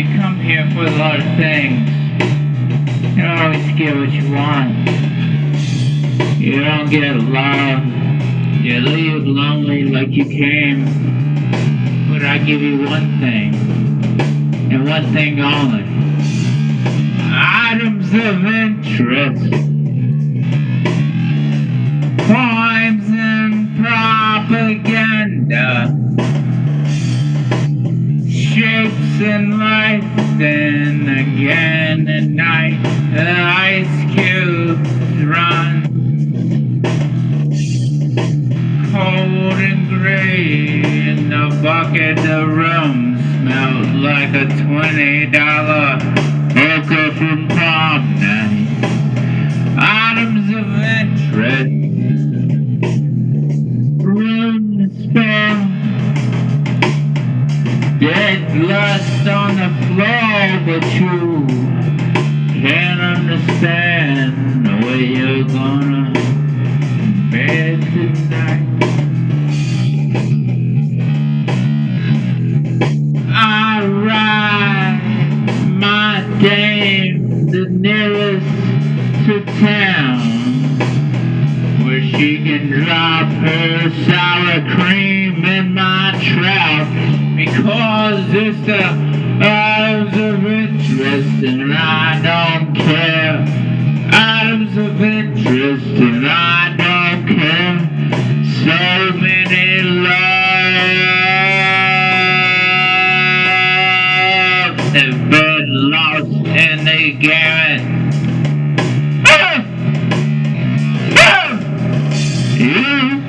you come here for a lot of things. You don't always get what you want. You don't get love. You leave lonely like you came. But I give you one thing, and one thing only. Items of interest. Crimes and propaganda. Shapes and life, then again at night, the ice cubes run. Cold and gray in the bucket, the room smelled like a $20 hooker from prom night. Items of interest. Room spell. Dead lust on the floor, but you can't understand the way you're gonna bed tonight. I ride my dame the nearest to town, where she can drop her sour cream in my trout, because it's the items of interest and I don't care. Items of interest and I don't care. So many loves have been lost in the gamut. You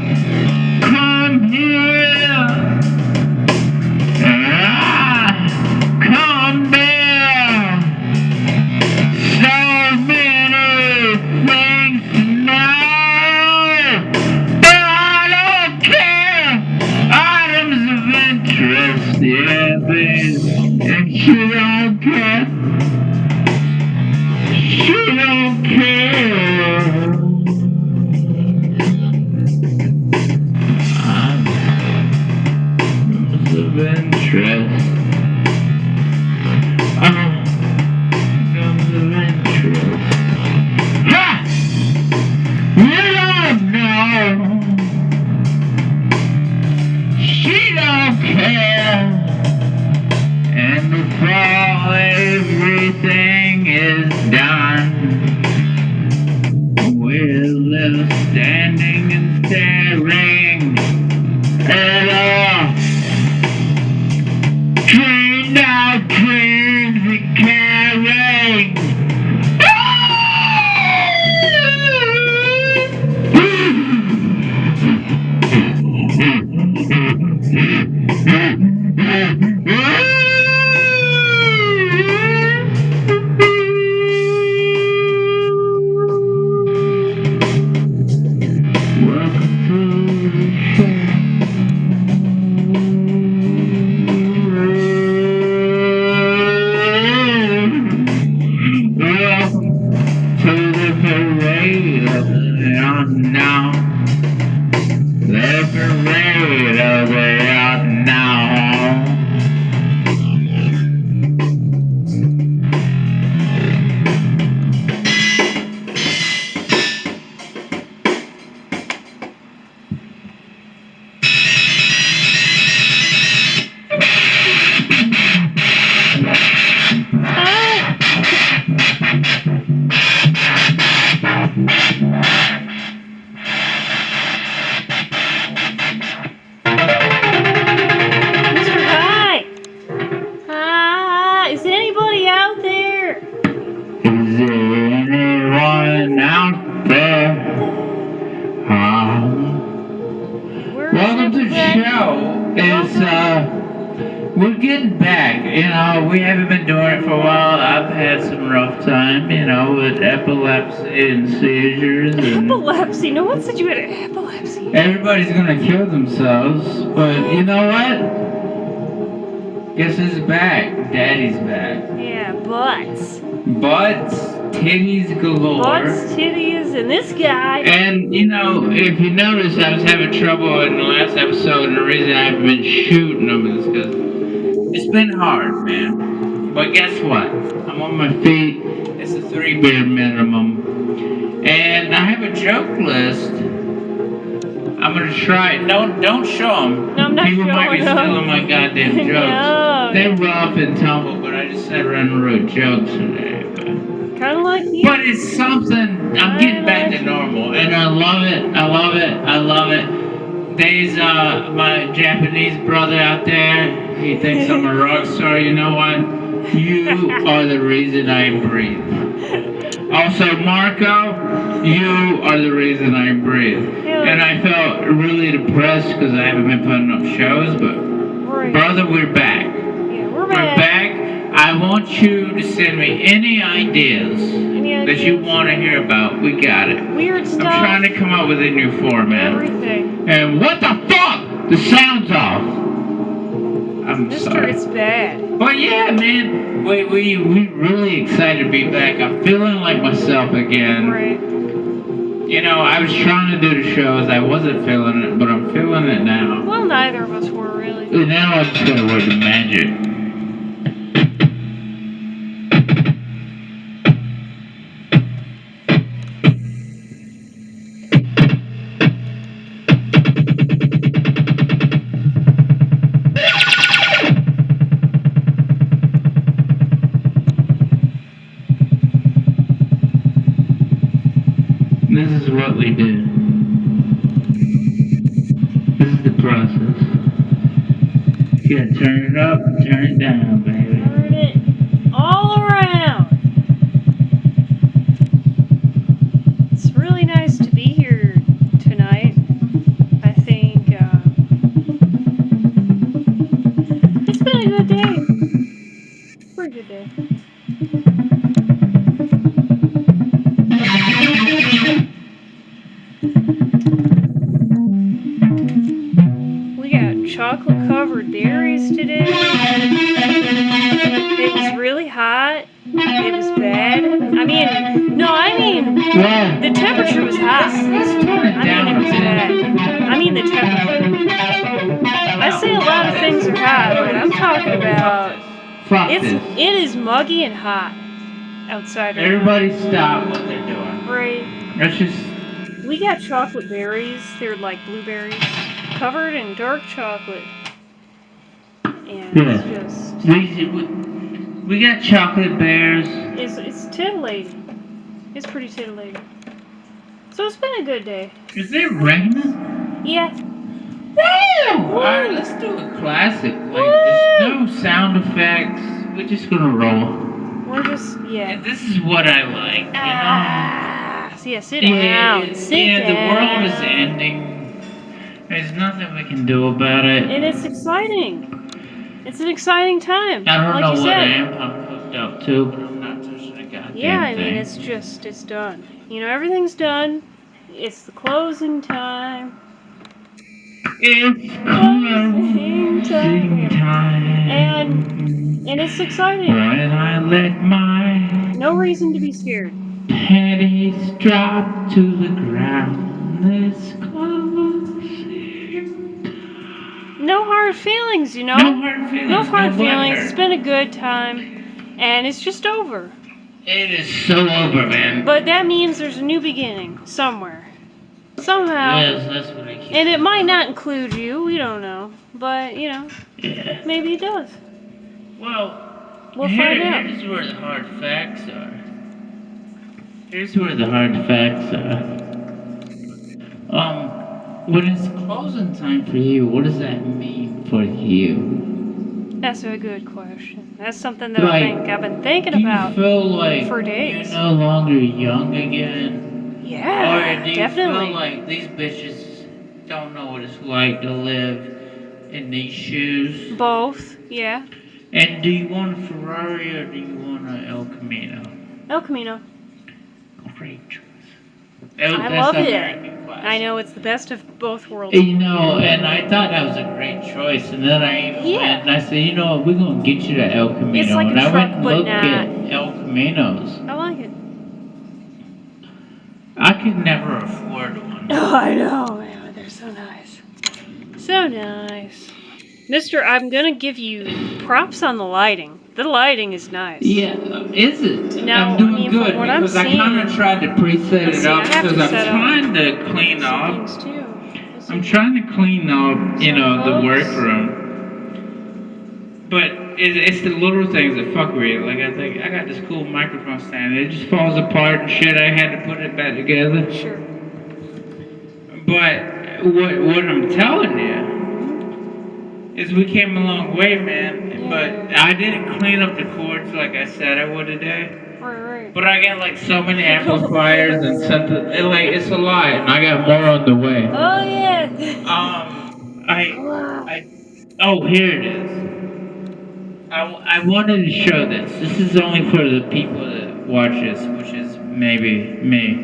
come here and I come there. So many things to know, but I don't care. Items of interest, yeah, babe, and she don't care. She don't care. Of interest. Items of interest. Ha! You don't know. She don't care. And before everything is done, we're left standing and staring at all. Drained out dreams we carry. Welcome to the show. To the parade of the unknown. The parade of the unknown. Mr. Hi! Hi! Is anybody out there? Is there anyone out there? Welcome to the show. We're getting back. We haven't been doing it for a while. I've had some rough time, with epilepsy and seizures. And Epilepsy? No one said you had epilepsy. everybody's gonna kill themselves, but you know what? Guess who's back? Daddy's back. Yeah, butts. Butts, titties galore. Butts, titties, and this guy. And, if you notice, I was having trouble in the last episode, and the reason I haven't been shooting them is because it's been hard, man. But guess what? I'm on my feet. It's a 3 beer minimum. And I have a joke list. I'm gonna try. Don't show them. No, I'm not People might be showing 'em. stealing my goddamn jokes. No. They're rough and tumble, but I just sat around and wrote jokes today. Kind of like you. But it's something. I'm getting back to normal, and I love it. I love it. I love it. There's my Japanese brother out there. He thinks I'm a rock star. You know what? You are the reason I breathe. Also, Marco, you are the reason I breathe. And I felt really depressed because I haven't been putting up shows, but brother, we're back. Yeah, we're We're back. I want you to send me any ideas that you want to hear about. We got it. Weird stuff. I'm trying to come up with a new format. Everything. And what the fuck? The sound's off. I'm Mister, sorry. it's bad. But yeah, man, we really excited to be back. I'm feeling like myself again. Right. You know, I was trying to do the shows. I wasn't feeling it, but I'm feeling it now. Well, neither of us were really. And now I'm just gonna work the magic. This is what we do. This is the process. You gotta turn it up and turn it down, baby. Turn it all around. It's really nice to be here tonight. I think it's been a good day. Pretty good day. Chocolate covered berries today. It was really hot. It was bad. I mean, the temperature was hot. Let's turn it down It was bad. I mean, the temperature. I say a lot of things are hot, but I'm talking about it is muggy and hot outside. Everybody stop what they're doing. Right. Let's just. We got chocolate berries. They're like blueberries. Covered in dark chocolate, and it's just we got chocolate bears. It's titillating. It's pretty titillating. So it's been a good day. Is it raining? Yeah. Woo! Alright, let's do a classic. Like there's no sound effects. We're just gonna roll. We're just And this is what I like. You know? Yeah. Sit down. The world is ending. There's nothing we can do about it. And it's exciting. It's an exciting time. I don't know you what said. amp I'm hooked up to, but I'm not touching a goddamn Yeah, I thing. mean, it's done. You know, everything's done. It's the closing time. It's Closing time. And it's exciting. When I let my No reason to be scared. pennies drop to the ground, this closing. No hard feelings, you know? No hard feelings. No hard no feelings. wonder. It's been a good time. And it's just over. It is so over, man. But that means there's a new beginning somewhere. Somehow. Yes, that's what I keep. And it might not include you. We don't know. But, you know, Yeah. maybe it does. Well, We'll find out. Here's where the hard facts are. Here's where the hard facts are. When it's closing time for you, what does that mean for you? That's a good question. That's something that Like, I've been thinking Do you about feel like for days. you're no longer young again? Yeah, Or do you definitely. feel like these bitches don't know what it's like to live in these shoes? Both, yeah. And do you want a Ferrari or do you want an El Camino? El Camino. Great choice. I love it. American classic. I know, it's the best of both worlds. You know, and I thought that was a great choice, and then I even went and I said, you know what, we're gonna get you the El Camino. It's like a and I truck, went and but looked not. at El Caminos. I like it. I could never afford one. Oh, I know, man. They're so nice. So nice. Mister, I'm gonna give you props on the lighting. The lighting is nice. Yeah, is it? Now, I'm doing I mean, good from what I'm because I kind of seeing- tried to preset Let's it see, I up have to because I'm set up trying to clean some up. things too. Let's I'm see. trying to clean up, you So, know, the folks- workroom. But it's the little things that fuck with you. Like I think I got this cool microphone stand. It just falls apart and shit. I had to put it back together. Sure. But what I'm telling you is we came a long way, man. Yeah. But I didn't clean up the cords like I said I would today. Right. But I got like so many amplifiers and something. It's a lot, and I got more on the way. Oh yeah. Oh, here it is. I wanted to show this. This is only for the people that watch this, which is maybe me.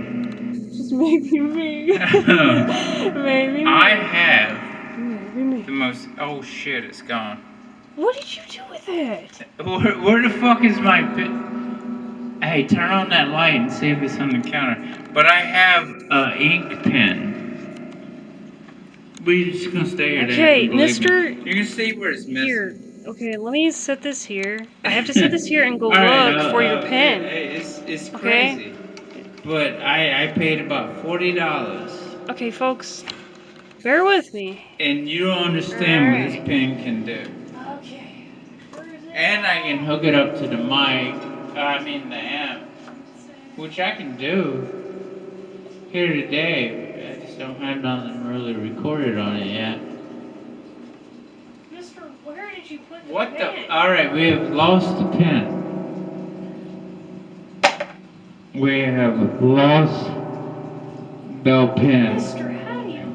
Just maybe me. Maybe me. I have Maybe me. the most. Oh shit! It's gone. What did you do with it? Where the fuck is my? Hey, turn on that light and see if it's on the counter. But I have an ink pen. We're just gonna stay here. Okay, Mr. You can see where it's missing. Here. Okay, let me set this here. I have to set this here and go Alright, look for your pen. It's Okay. crazy. But I paid about $40. Okay, folks, bear with me. And you don't understand what Alright. this pen can do. Okay. Where is it? And I can hook it up to the mic. The amp. Which I can do here today. I just don't have nothing really recorded on it yet. Mister, where did you put the What pen? the? Alright, we have lost the pen. We have lost the pen. Mister, how do you...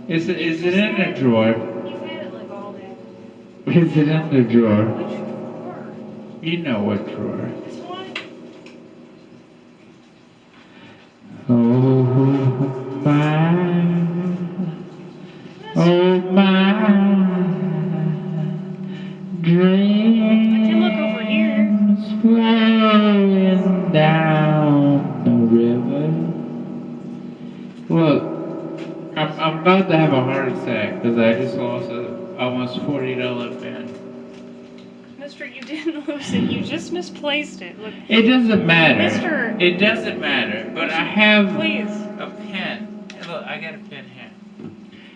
Is it in the drawer? You've had it like all day. Is it in the drawer? Which drawer? You know what drawer. This one? Oh my. Oh my. Dreams look over here. flowing down the river. Look, I'm about to have a heart attack because I just lost a almost $40 pen. Mister, you didn't lose it. You just misplaced it. Look. It doesn't matter. Mister. It doesn't matter. But I have Please. a pen. Hey, look, I got a pen here.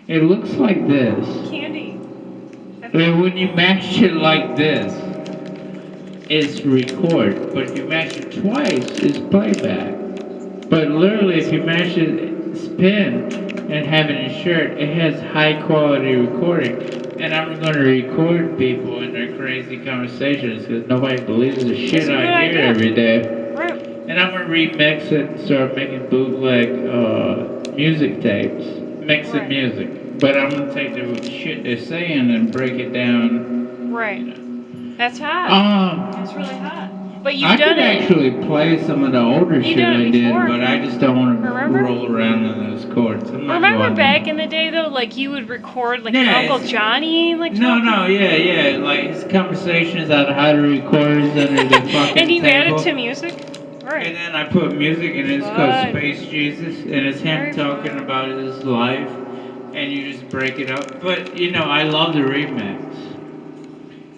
It looks like this. Candy. And when you mash it like this, it's record. But if you mash it twice, it's playback. But literally, if you mash it's pen and have it in shirt, it has high quality recording. And I'm going to record people in their crazy conversations because nobody believes the shit I hear every day. Right. And I'm going to remix it and start making bootleg music tapes. Mixing music. But I'm going to take the shit they're saying and break it down. Right. That's hot. That's really hot. But you've I done could it. actually play some of the older shit done it I did, before. but I just don't want to Remember? roll around in those chords. Remember back in the day though, like you would record like Yeah, Uncle Johnny, like No, yeah, like his conversations on how to record under the fucking and you added table. to music. Right. And then I put music and it's called Fun. Space Jesus, and it's him Very talking fun. about his life, and you just break it up. But you know, I love the remix.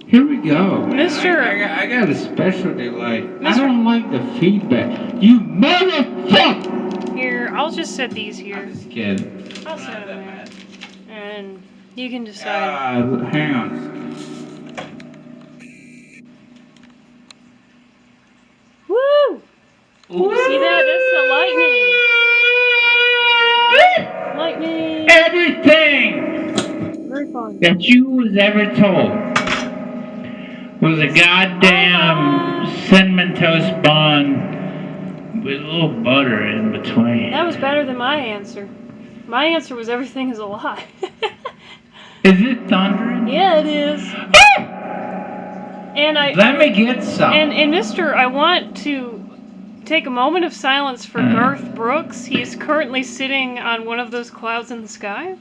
Here we go, man. Mister. I got a specialty like. I don't like the feedback. You motherfucker! Here, I'll just set these here. I'm just kidding. I'll set them there. And you can decide. Hang on. Woo! See that? That's the lightning. Lightning. Everything Very fun. that you was ever told was a goddamn cinnamon toast bun with a little butter in between. That was better than my answer. My answer was everything is a lie. Is it thundering? Yeah, it is. And Let me get some. And Mister, I want to take a moment of silence for Garth Brooks. He is currently sitting on one of those clouds in the sky.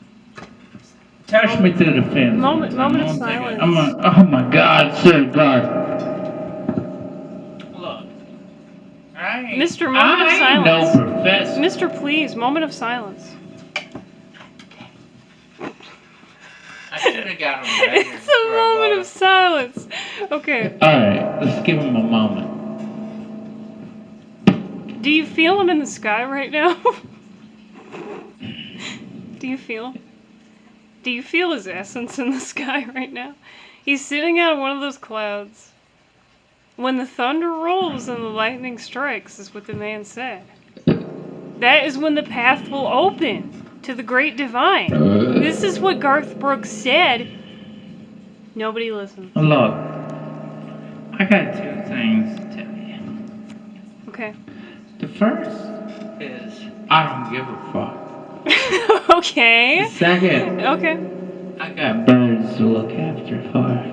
Touch me to the fence. Moment of silence. Oh my God, Sir Garth. Look, Mr. Moment of silence. No professor. Mister, please, moment of silence. I should have got him ready. It's a moment of silence. Okay. Alright, let's give him a moment. Do you feel him in the sky right now? Do you feel? Do you feel his essence in the sky right now? He's sitting on one of those clouds. When the thunder rolls and the lightning strikes, is what the man said. That is when the path will open to the great divine. This is what Garth Brooks said. Nobody listens. Look, I got two things to tell you. Okay. The first is I don't give a fuck. Okay. The second, Okay. I got birds to look after for.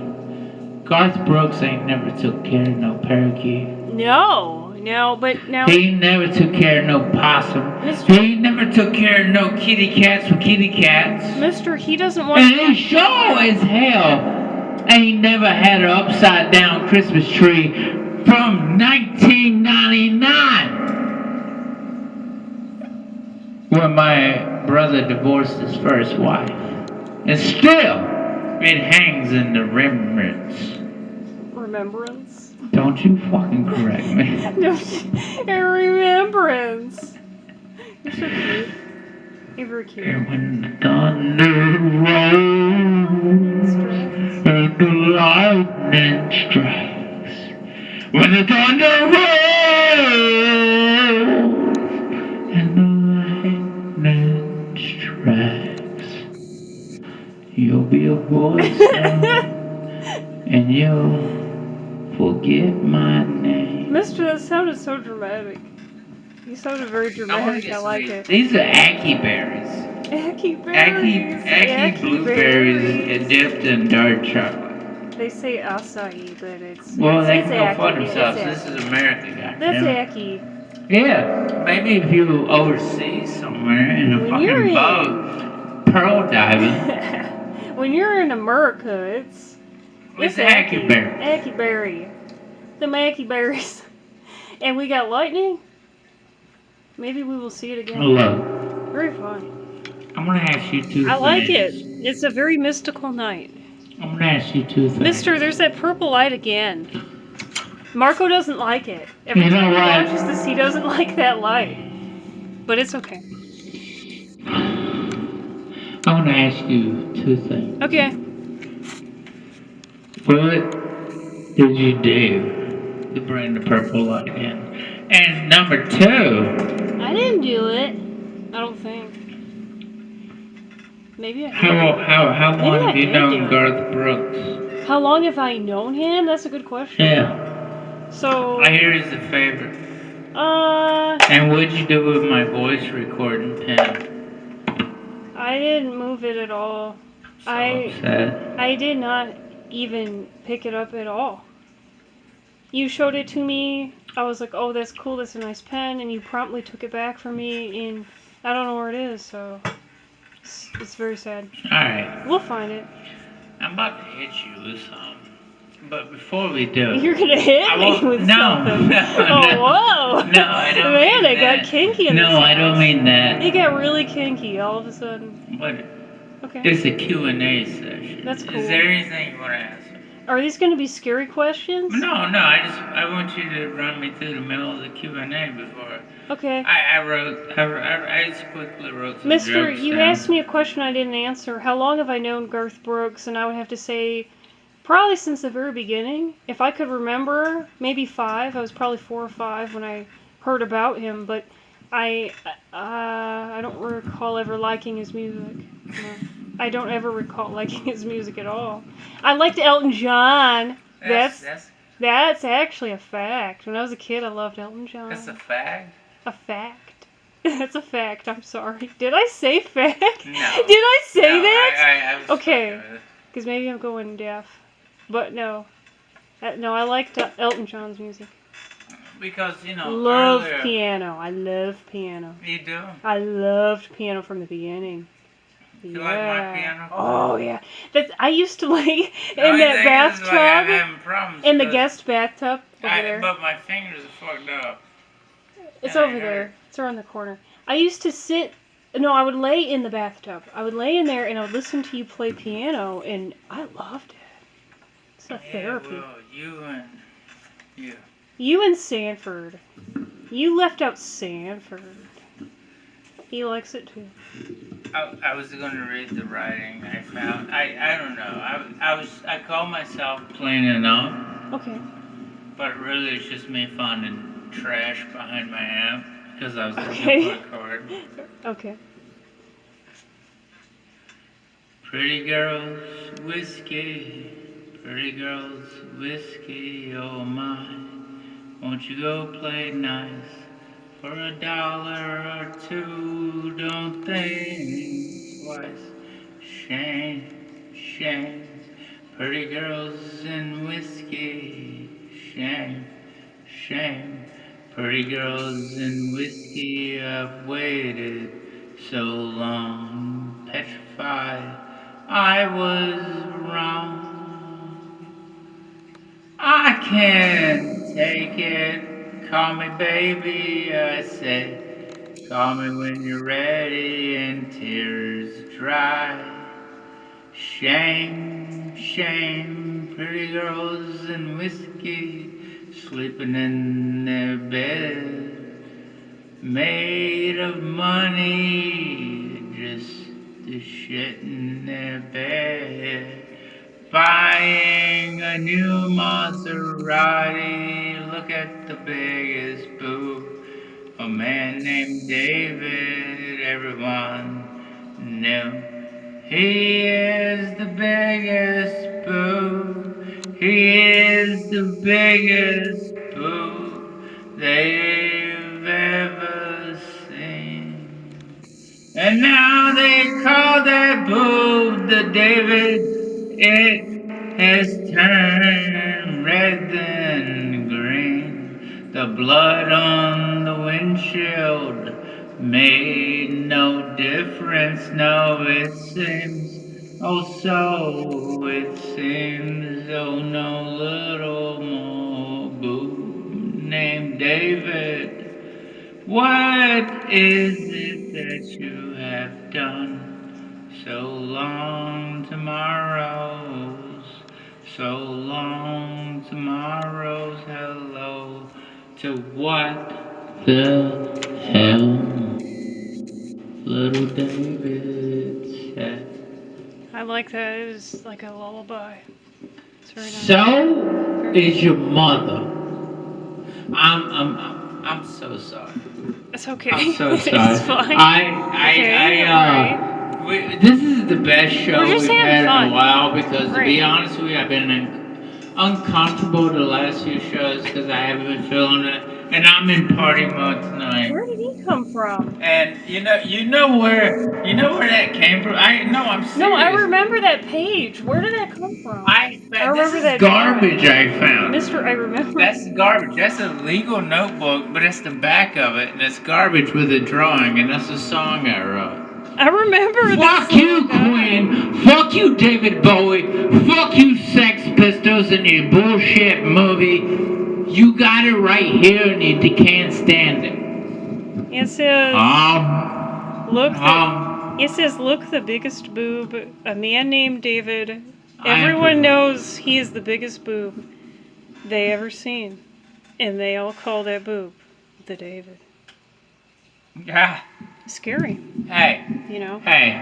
Garth Brooks ain't never took care of no parakeet. No, but now. He never took care of no possum. He never took care of no kitty cats for kitty cats. Mister, he doesn't want And he sure as hell ain't never had an upside down Christmas tree from 1999. When my brother divorced his first wife. And still, it hangs in the remembrance. Remembrance? Don't you fucking correct me. No, a remembrance. You're so cute. You're very cute. And when the thunder rolls and the lightning strikes. When the thunder rolls and the lightning strikes. You'll be a boy soon, and you'll forget my name. Mister, that sounded so dramatic. You sounded very dramatic. I like it. These are ackee berries. Ackee berries. Ackee blueberries dipped in dark chocolate. They say acai, but it's. Well, they it's can go ackee. for themselves. This is America, goddamn. That's ackee. Yeah, maybe if you overseas somewhere in a When fucking boat, pearl diving. When you're in America, it's ackee berry. Ackee berry. The ackee berries. And we got lightning. Maybe we will see it again. Hello. Very fun. I'm gonna ask you two things. I like it. It's a very mystical night. I'm gonna ask you two things. Mister, there's that purple light again. Marco doesn't like it. Every You know time he what? watches this, he doesn't like that light. But it's okay. I want to ask you two things. Okay. What did you do to bring the purple light in? And number two, I didn't do it. I don't think. Maybe I did. how Maybe long I have you did do known it. Garth Brooks? How long have I known him? That's a good question. Yeah, So, I hear he's a favorite. And what'd you do with my voice recording pen? I didn't move it at all. So upset. I did not even pick it up at all. You showed it to me. I was like, oh, that's cool. That's a nice pen. And you promptly took it back from me. And I don't know where it is. So it's very sad. All right. We'll find it. I'm about to hit you with something. But before we do, You're going to hit me with something. Oh, whoa. No, I don't Man, mean it that. got kinky in this No, I don't house. mean that. It got really kinky all of a sudden. But Okay. it's a Q&A session. That's cool. Is there anything you want to ask? Are these going to be scary questions? No, I want you to run me through the middle of the Q&A before. Okay. I just quickly wrote some Mister, jokes you down. asked me a question I didn't answer. How long have I known Garth Brooks? And I would have to say, probably since the very beginning. If I could remember, maybe 5. I was probably 4 or 5 when I heard about him. But I don't recall ever liking his music. No. I don't ever recall liking his music at all. I liked Elton John. That's actually a fact. When I was a kid, I loved Elton John. That's a fact? A fact. That's a fact. I'm sorry. Did I say fact? No. Did I say that? I was Okay. fucking with it. Because maybe I'm going deaf. But no. No, I liked Elton John's music. Because, Love earlier, piano. I love piano. You do? I loved piano from the beginning. You like my piano? Oh, yeah. I used to lay The in only that thing is, like, I'm bathtub. having problems In the 'cause guest bathtub over there. But my fingers are fucked up. It's and I over hurt. there. It's around the corner. I used to sit No, I would lay in the bathtub. I would lay in there and I would listen to you play piano, and I loved it. It's a Yeah, therapy. well, you and you. You and Sanford. You left out Sanford. He likes it too. I was gonna read the writing I found. I don't know. I call myself plain enough, Okay. but really it's just me finding trash behind my amp because I was looking for Okay. a chord. Okay. Pretty girls, whiskey. Pretty girls, whiskey. Oh my. Won't you go play nice for $1 or two? Don't think twice. Shame, shame. Pretty girls and whiskey. Shame, shame. Pretty girls and whiskey. I've waited so long, petrified. I was wrong. I can't take it. Call me baby, I say. Call me when you're ready and tears dry. Shame, shame, pretty girls and whiskey sleeping in their bed. Made of money, just the shit in their bed. Buying a new Maserati, look at the biggest boob. A man named David, everyone knew. He is the biggest boob. He is the biggest boob they've ever seen. And now they call that boob the David. It has turned red and green. The blood on the windshield made no difference. No, it seems. Oh, so it seems. Oh, no little more boob named David. What is it that you have done? So long tomorrows, so long tomorrows, hello to what the hell little David said. I like that. It is like a lullaby. It's very nice. So Very is your nice. mother. I'm so sorry. It's okay. I'm so It's sorry. fine. Okay. Right. This is the best We're show just we've having had in a fun. while because, to be Right. honest with you, I've been uncomfortable the last few shows because I haven't been feeling it, and I'm in party mode tonight. Where did he come from? And you know where that came from. I no, I'm No, I serious. remember that page. Where did that come from? I This remember is that garbage drawing. I found. Mister, I remember. That's garbage. That's a legal notebook, but it's the back of it, and it's garbage with a drawing, and that's a song I wrote. I remember that Fuck you, song. Queen. Fuck you, David Bowie. Fuck you, Sex Pistols, and your bullshit movie. You got it right here, and you can't stand it. It says, look um, it says, look the biggest boob. A man named David. I am. Everyone knows he is the biggest boob they ever seen, and they all call that boob the David. Yeah. Scary, Hey. you know. Hey.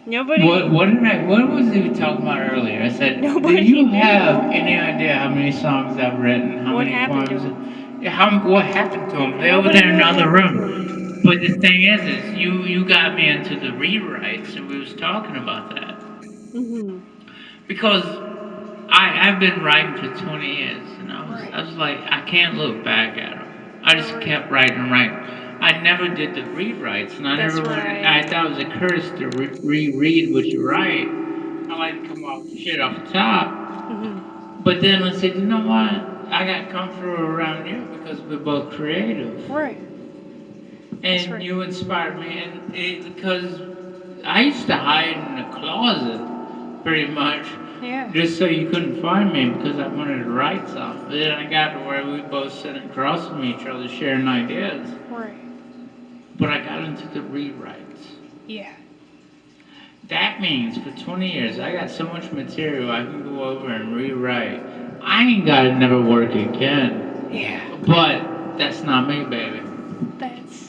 Nobody. What was he talking about earlier? I said, Nobody do you knew. have any idea how many songs I've written? How What many happened to poems? him? Yeah, what happened to them? They over Nobody there in knew what another happened to him. room. But the thing is you got me into the rewrites, and we was talking about that Mhm. because I've been writing for 20 years, and Right. I was like, I can't look back at them. I just Right. kept writing and writing. I never did the rewrites, and I That's never wanted. right. I thought it was a curse to reread what you write. I like to come off shit off the top. Mhm. But then I said, you know what? I got comfortable around you because we're both creative, Right. That's and right. you inspired me. Because I used to hide in the closet, pretty much, Yeah. just so you couldn't find me because I wanted to write something. But then I got to where we both sitting across from each other, sharing ideas. Right. But I got into the rewrites. Yeah. That means for 20 years, I got so much material I can go over and rewrite. I ain't gotta never work again. Yeah. But that's not me, baby.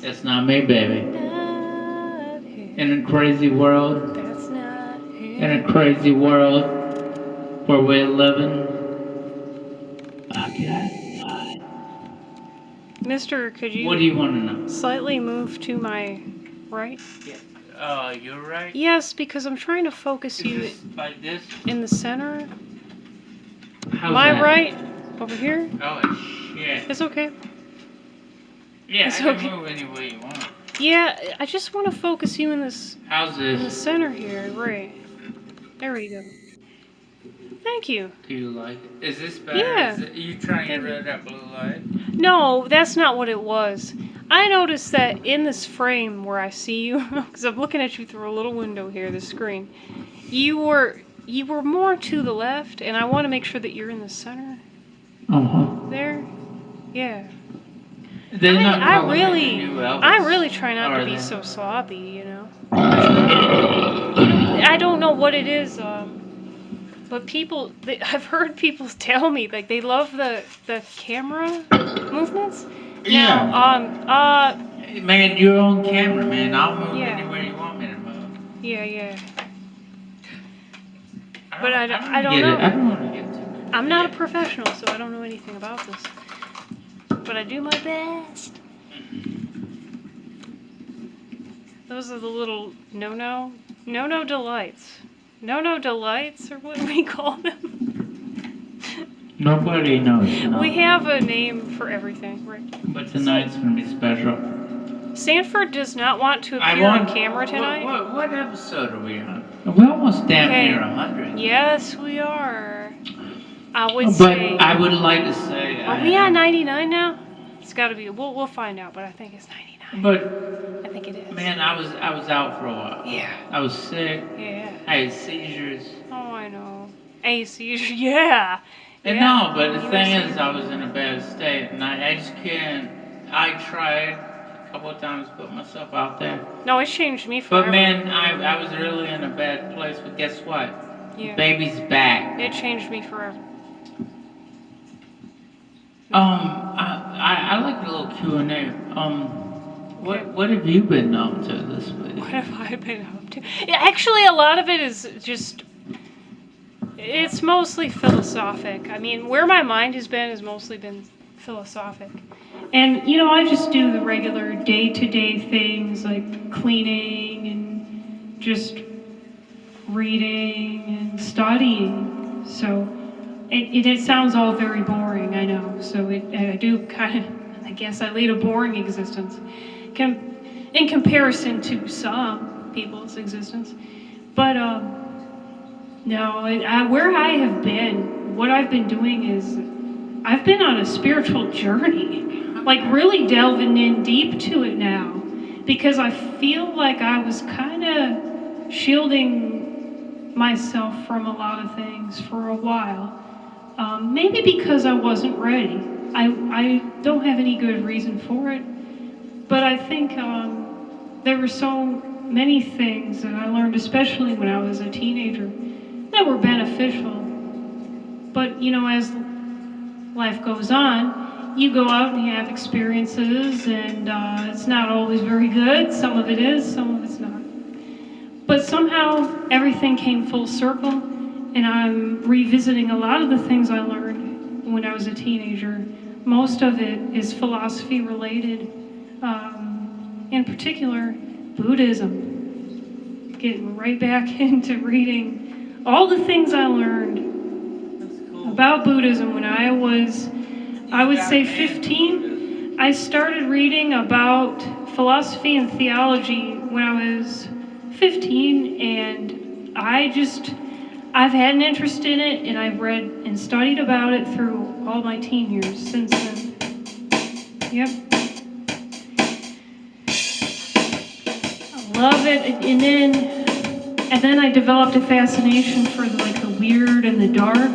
That's not me, baby. Not him. In a crazy world, That's not him. in a crazy world where we're living, I got Mister, could you what do you want to know? slightly move to my right? Yeah. You're right. Yes, because I'm trying to focus you Is this like this? in the center. How's My that? right? Over here? Oh shit. It's okay. Yeah, It's I can okay. move any way you want. Yeah, I just want to focus you in this How's in the this? center here. Right. There we go. Thank you. Do you like it? Is this better? Yeah. Are you trying to get Thank rid of that blue light? No, that's not what it was. I noticed that in this frame where I see you, because I'm looking at you through a little window here, the screen, you were more to the left, and I want to make sure that you're in the center. There. Yeah. They're not I calling really, me the new Elvis. I really try not Are to be they? so sloppy, you know. I don't know what it is, but I've heard people tell me like they love the camera movements. Yeah. Now, Man, your own camera, man. I'll move Yeah. anywhere you want me to move. yeah. I But I don't get know. it. I don't want to get too good. I'm not a professional, so I don't know anything about this. But I do my best. Those are the little no-no delights. No-no delights, or what do we call them? Nobody knows. No. We have a name for everything, right? But tonight's gonna be special. Sanford does not want to appear on camera tonight. What episode are we on? We're almost damn Okay. near 100. Yes, we are. I would But say. I would like to say. Are we on 99 now? It's got to be. We'll find out, but I think it's 99. But I think it is. man, I was out for a while. Yeah. I was sick. Yeah. I had seizures. Oh, I know. seizure. Yeah. And Yeah. no, but the You thing were is, I was in a bad state, and I just can't. I tried a couple of times to put myself out there. No, it's changed me forever. But man, I was really in a bad place. But guess what? Yeah. The baby's back. It changed me forever. I like a little Q&A. What have you been up to this week? What have I been up to? Yeah, actually, a lot of it is just. It's mostly philosophic. I mean, where my mind has been has mostly been philosophic. And, I just do the regular day-to-day things like cleaning and just reading and studying. So it sounds all very boring, I know. So I do kind of, I guess I lead a boring existence in comparison to some people's existence. But, no, where I have been, what I've been doing is I've been on a spiritual journey, like really delving in deep to it now, because I feel like I was kind of shielding myself from a lot of things for a while. Maybe because I wasn't ready. I don't have any good reason for it, but I think there were so many things that I learned, especially when I was a teenager, that were beneficial. But, as life goes on, you go out and you have experiences, and it's not always very good. Some of it is, some of it's not. But somehow everything came full circle, and I'm revisiting a lot of the things I learned when I was a teenager. Most of it is philosophy related, in particular Buddhism. Getting right back into reading all the things I learned about Buddhism when I would say 15. I started reading about philosophy and theology when I was 15, and I've had an interest in it, and I've read and studied about it through all my teen years since then. Yep. I love it, and then I developed a fascination for the weird and the dark,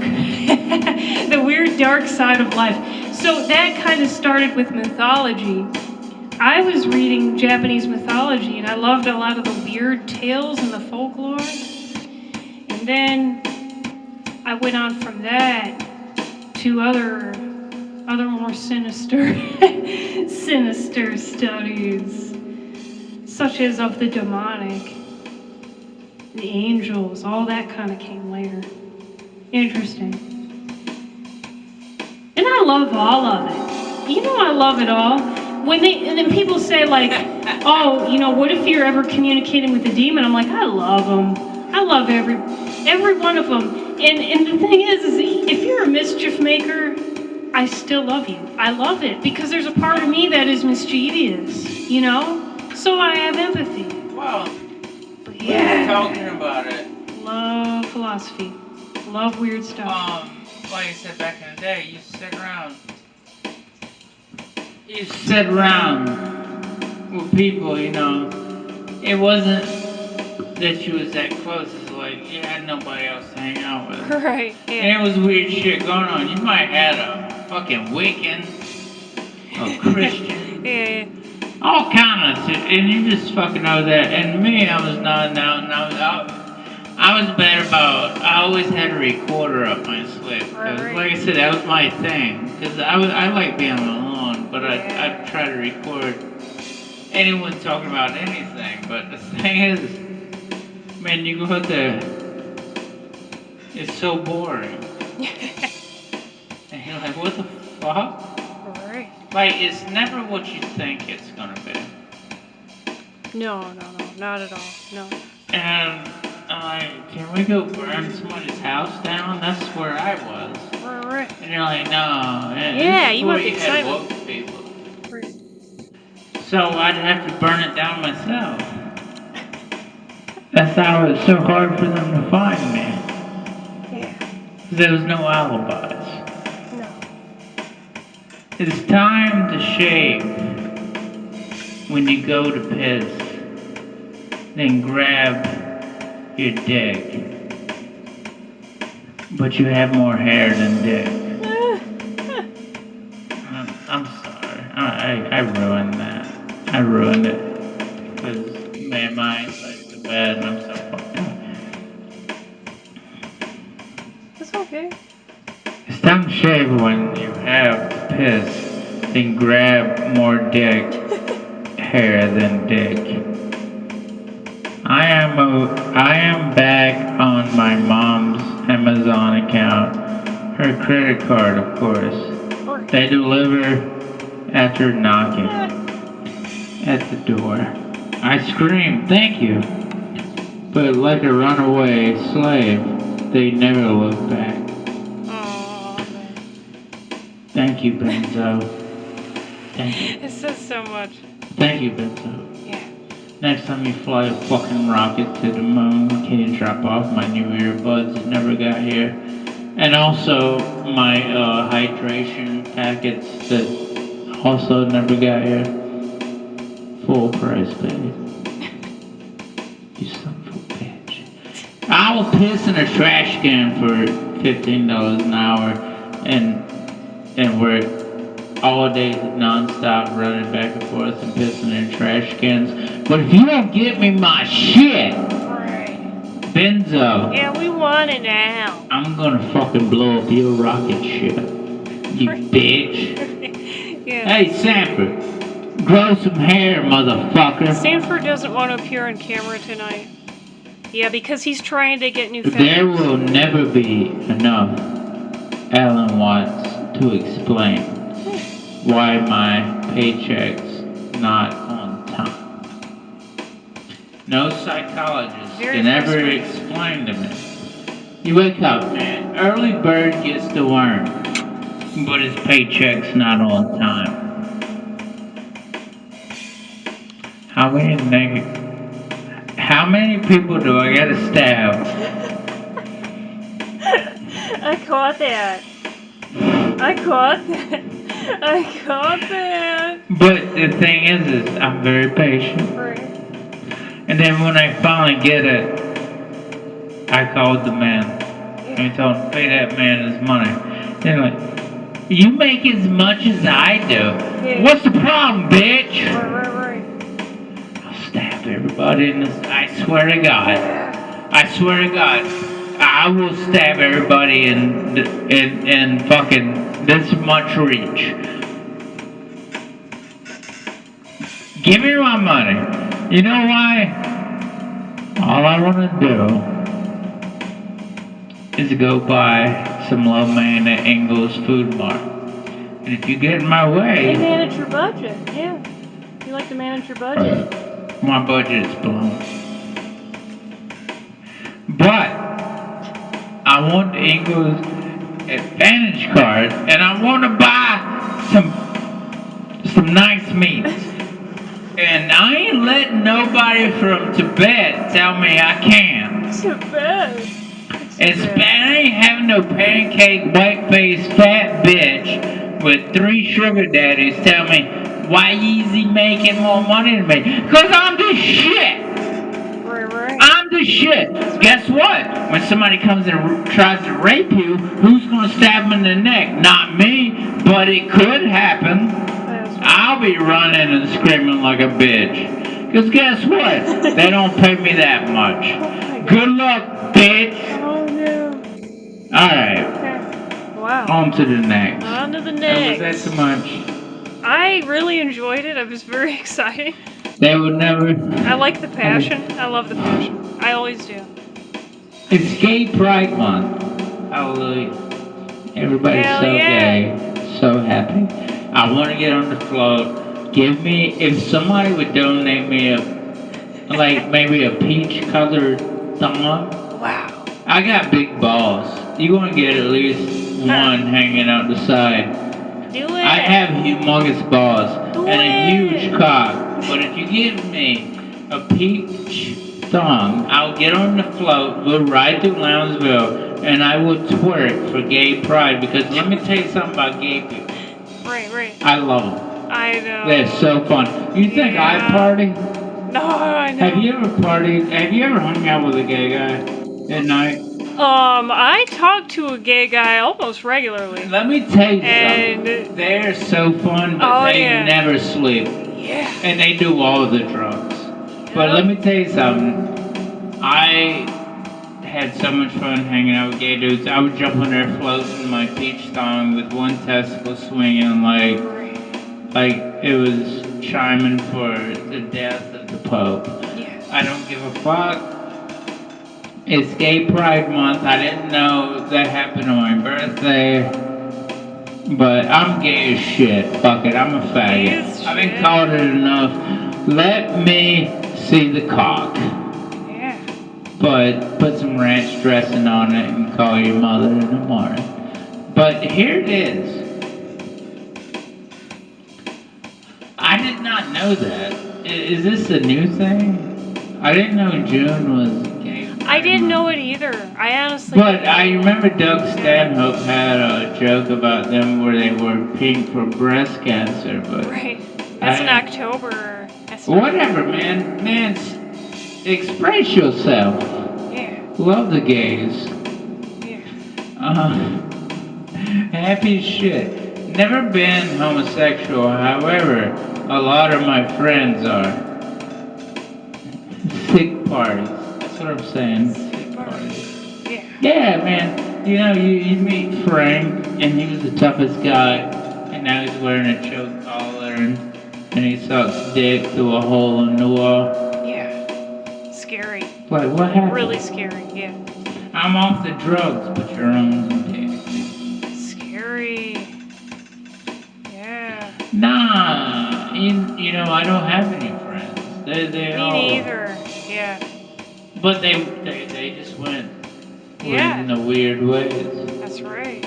the weird dark side of life. So that kind of started with mythology. I was reading Japanese mythology, and I loved a lot of the weird tales and the folklore. And then I went on from that to other more sinister sinister studies, such as of the demonic, the angels, all that kind of came later. Interesting. And I love all of it. I love it all. And then people say like, oh, what if you're ever communicating with a demon? I'm like, I love them. I love every one of them. And the thing is if you're a mischief maker, I still love you. I love it because there's a part of me that is mischievous, So I have empathy. Well, but yeah. Talking about it. Love philosophy. Love weird stuff. Like I said back in the day, you sit around. You sit around with people, It wasn't that you was that close. It's like you had nobody else to hang out with. Right. Yeah. And it was weird shit going on. You might have had a fucking Wiccan, a Christian. Yeah. All kind of shit. And you just fucking know that. And me, I was nodding out and I was bad about, I always had a recorder up my sleeve. Right. Like I said, that was my thing. Because I like being alone, but I'd try to record anyone talking about anything. But the thing is, man, you go out there, it's so boring. And you're like, what the fuck? Right. Like, it's never what you think it's gonna be. No, not at all. No. And I'm like, can we go burn somebody's house down? That's where I was. Right. And you're like, no. Yeah, you want the excitement. Woke people. Right. So I'd have to burn it down myself. That's how it's so hard for them to find me. Yeah. There was no alibis. No. It's time to shave when you go to piss. Then grab your dick. But you have more hair than dick. I'm sorry. I ruined that. I ruined it. Because, man, my eyesight's so bad and I'm so fucked up. It's okay. It's time to shave when you have to piss. Then grab more dick hair than dick. I am back on my mom's Amazon account. Her credit card, of course. They deliver after knocking at the door. I scream, thank you. But like a runaway slave, they never look back. Aww, man. Thank you, Benzo. Thank you. It says so much. Thank you, Benzo. Yeah. Next time you fly a fucking rocket to the moon, can you drop off my new earbuds that never got here? And also my hydration packets that also never got here. Full price, baby. You son of a bitch. I will piss in a trash can for $15 an hour and work all day non-stop running back and forth and pissing in trash cans. But if you don't get me my shit, Right. Benzo. Yeah, we want it now. I'm gonna fucking blow up your rocket ship. You bitch. Yeah. Hey, Sanford. Grow some hair, motherfucker. Sanford doesn't want to appear on camera tonight. Yeah, because he's trying to get new There fans. will never be enough Alan Watts to explain why my paycheck's not on time. No psychologist can ever explain to me. You wake up, man. Early bird gets the worm, but his paycheck's not on time. How many people do I gotta stab? I caught that. But the thing is I'm very patient. Right. And then when I finally get it, I called the man. I told him, pay that man his money. They're like, You make as much as I do. Yeah. What's the problem, bitch? Right. I'll stab everybody in this. I swear to God. I swear to God. I will stab everybody in fucking this much reach. Give me my money. You know why? All I want to do is go buy some lo mein at Ingles Food Mart. And if you get in my way... You manage your budget, yeah. You like to manage your budget. My budget is blown. But I want the Ingles Advantage card, and I want to buy some nice meats. And I ain't letting nobody from Tibet tell me I can't. Tibet? I ain't having no pancake, white-faced, fat bitch with 3 sugar daddies tell me why Yeezy making more money than me. Because I'm the shit. Right. I'm the shit. Guess what? When somebody comes and tries to rape you, who's going to stab them in the neck? Not me, but it could happen. I'll be running and screaming like a bitch. Because guess what? They don't pay me that much. Good luck, bitch. Oh, no. Alright. Okay. Wow. On to the next. On to the next. Was that too much? I really enjoyed it. I was very excited. They would never... I like the passion. I love the passion. I always do. It's Gay Pride Month. Hallelujah. Everybody's Hell so yeah. gay. So happy. I want to get on the float. If somebody would donate me maybe a peach colored thong. Wow. I got big balls. You're going to get at least one hanging out the side. Do it. I have humongous balls Do and a it. huge cock. But if you give me a peach thong, I'll get on the float, we'll ride through Lounsville, and I will twerk for gay pride. Because let me tell you something about gay people. Right. I love them. I know. They're so fun. You think I party? No, I know. Have you ever partied? Have you ever hung out with a gay guy at night? I talk to a gay guy almost regularly. Let me tell you And something. They're so fun, but they never sleep. Yeah. And they do all of the drugs. But let me tell you something. I had so much fun hanging out with gay dudes. I would jump on their floats in my peach thong with one testicle swinging like it was chiming for the death of the Pope. Yeah. I don't give a fuck. It's Gay Pride Month. I didn't know that happened on my birthday. But I'm gay as shit. Fuck it, I'm a faggot. I've been called it enough. Let me see the cock. Yeah. But put some ranch dressing on it and call your mother in the morning. But here it is. I did not know that. Is this a new thing? I didn't know June was gay. I didn't know it either. I honestly. But I remember Doug Stanhope had a joke about them where they were pink for breast cancer. But right. That's in October. Whatever, man. Man, express yourself. Yeah. Love the gays. Yeah. Happy as shit. Never been homosexual, however, a lot of my friends are. Sick parties. That's what I'm saying. Sick parties. Yeah. Yeah, man. You know, you meet Frank, and he was the toughest guy, and now he's wearing a choke collar, and he sucks dick through a hole in the wall. Yeah. Scary. Like, what happened? Really scary, yeah. I'm off the drugs, but you're on the dick. Scary. Yeah. Nah, you know, I don't have any friends. They all... Me neither. Yeah. But they just went in the weird ways. That's right.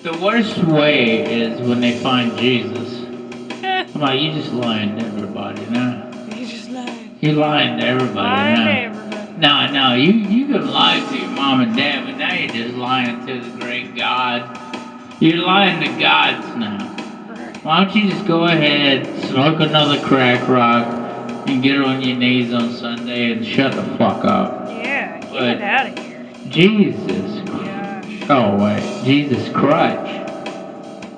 The worst way is when they find Jesus. Come on, you just lying to everybody now. You just lied. You're lying to everybody Lying now. to everybody. No, you can lie to your mom and dad, but now you're just lying to the great God. You're lying to gods now. Why don't you just go ahead, smoke another crack rock, and get on your knees on Sunday and shut the fuck up? Yeah, get it out of here. Jesus. Gosh. Oh, wait. Jesus Christ.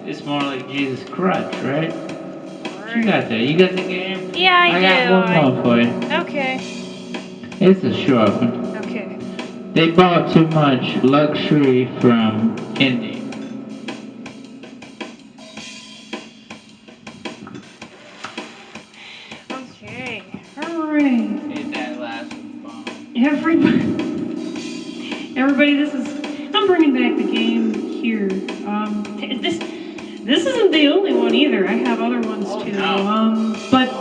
It's more like Jesus Crutch, right? What you Right. got there? You got the game? Yeah, I do. got one more for you. Okay. It's a short one. Okay. They bought too much luxury from India. Okay. Alright. Hit that last bomb. Everybody, I'm bringing back the game here. This isn't the only one either. I have other ones too. No. But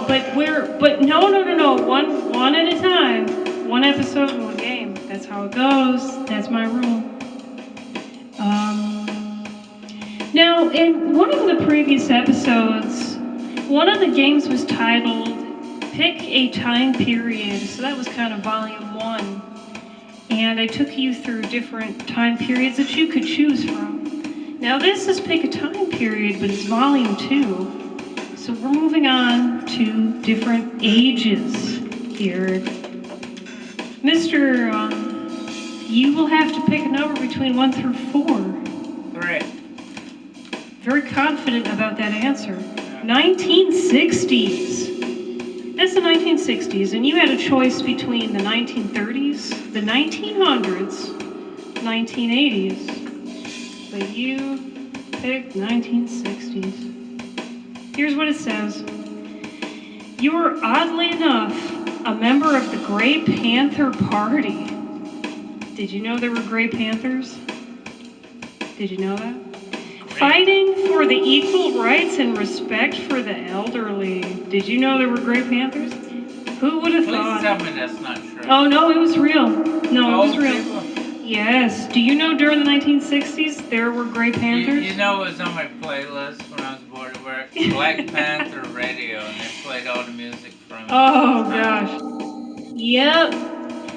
no. One at a time. One episode, one game. That's how it goes. That's my rule. Now, in one of the previous episodes, one of the games was titled Pick a Time Period. So that was kind of volume 1. And I took you through different time periods that you could choose from. Now this is Pick a Time Period, but it's volume 2. So we're moving on to different ages here. Mr. You will have to pick a number between 1 through 4. 3. Very confident about that answer. 1960s. That's the 1960s, and you had a choice between the 1930s, the 1900s, 1980s, but you picked 1960s. Here's what it says. You were, oddly enough, a member of the Grey Panther Party. Did you know there were Grey Panthers? Did you know that? Fighting for the equal rights and respect for the elderly. Did you know there were Grey Panthers? Who would have thought? Please tell me that's not true. Oh, no, it was real. No, it was real. People? Yes. Do you know during the 1960s there were Grey Panthers? You know what was on my playlist when I was bored at work? Black Panther Radio, and they played all the music from it. Oh, gosh. Yep.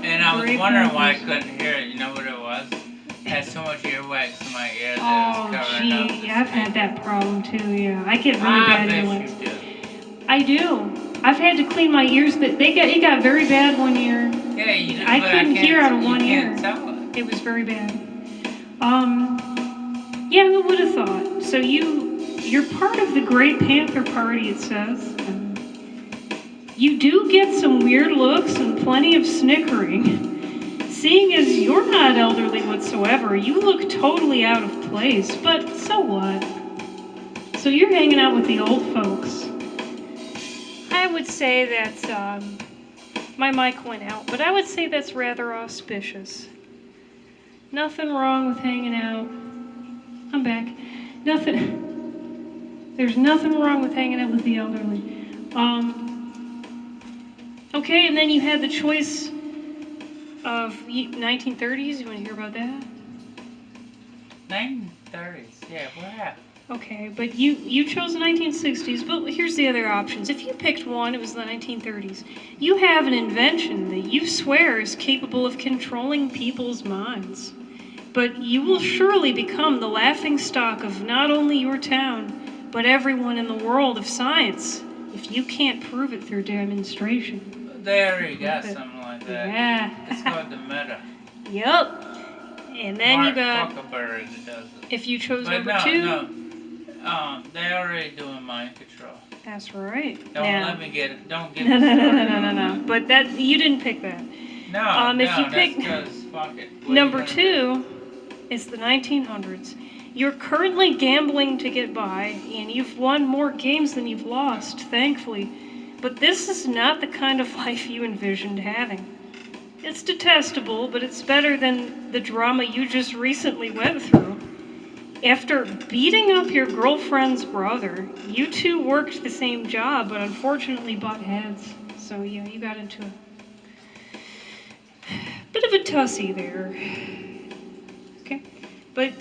And I was Grey wondering why I Panthers. couldn't hear it. You know what it was? I had so much earwax in my ear that Oh, it was covering up. gee. Yeah, I've had that problem too, yeah. I get really I bad bet earwax. you do. I do. I've had to clean my ears. It got very bad one year. Yeah, you do, I but couldn't hear out of one you ear. can't tell it. It was very bad. Yeah, who would have thought? So you're part of the Grey Panther Party, it says. You do get some weird looks and plenty of snickering. Seeing as you're not elderly whatsoever, you look totally out of place, but so what? So you're hanging out with the old folks. I would say that, my mic went out, but I would say that's rather auspicious. Nothing wrong with hanging out. I'm back. There's nothing wrong with hanging out with the elderly. Okay, and then you had the choice of 1930s. You want to hear about that? 1930s, yeah, what happened? Okay, but you chose the 1960s, but here's the other options. If you picked one, it was the 1930s. You have an invention that you swear is capable of controlling people's minds. But you will surely become the laughingstock of not only your town, but everyone in the world of science, if you can't prove it through demonstration. They already got something like that. Yeah. It's called the meta. Yup. And then Mark you got, Zuckerberg does it. if you chose But number 2. No. They already doing mind control. That's right. Don't now, let me get it. Don't get No, me no, no, started no, no, on no. that. But that you didn't pick that. No, if you pick that's 'cause fuck it. What number are you gonna 2, it's the 1900s. You're currently gambling to get by, and you've won more games than you've lost, thankfully. But this is not the kind of life you envisioned having. It's detestable, but it's better than the drama you just recently went through. After beating up your girlfriend's brother, you two worked the same job, but unfortunately butt heads. So yeah, you got into a bit of a tussy there. Okay, but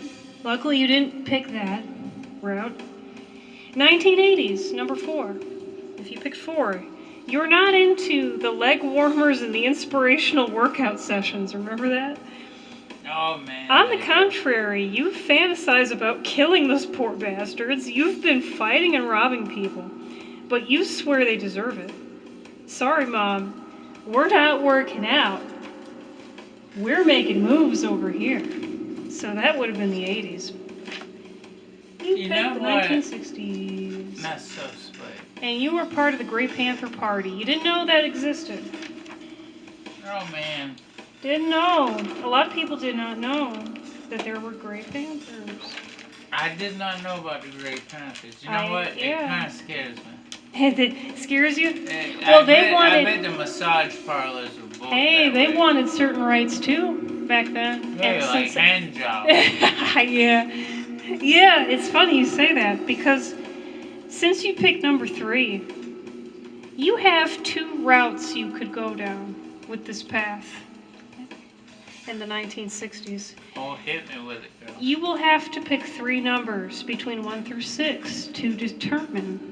luckily you didn't pick that route. 1980s, number 4. If you picked 4, you're not into the leg warmers and the inspirational workout sessions. Remember that? Oh, man. On the contrary, you fantasize about killing those poor bastards. You've been fighting and robbing people, but you swear they deserve it. Sorry, Mom. We're not working out. We're making moves over here. So that would have been the 80s. You picked know the what? 1960s. Not so sweet. And you were part of the Grey Panther Party. You didn't know that existed. Oh man. Didn't know. A lot of people did not know that there were Grey Panthers. I did not know about the Grey Panthers. You know what? Yeah. It kind of scares me. It scares you? Well, wanted. I bet the massage parlors were both Hey, that they way. wanted certain rights too back then. Yeah, like since hand jobs. yeah, it's funny you say that because since you picked number 3, you have 2 routes you could go down with this path in the 1960s. Oh, hit me with it, girl. You will have to pick 3 numbers between 1 through 6 to determine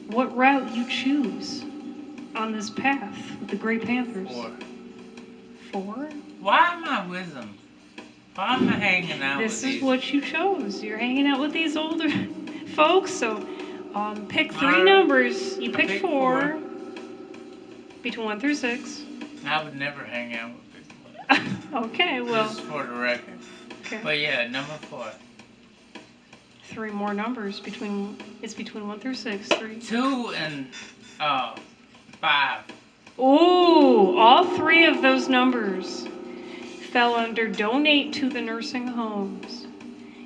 what route you choose on this path with the Grey Panthers. 4? Why am I with them? Why am I hanging out This with is what you chose. You're hanging out with these older folks, so pick 3 numbers. You pick 4 between 1 through 6. I would never hang out with people. Okay, well. Just for the record. Okay. But yeah, number 4. 3 more numbers between 1 through 6. 3. 2 and 5. Ooh, all 3 of those numbers fell under donate to the nursing homes.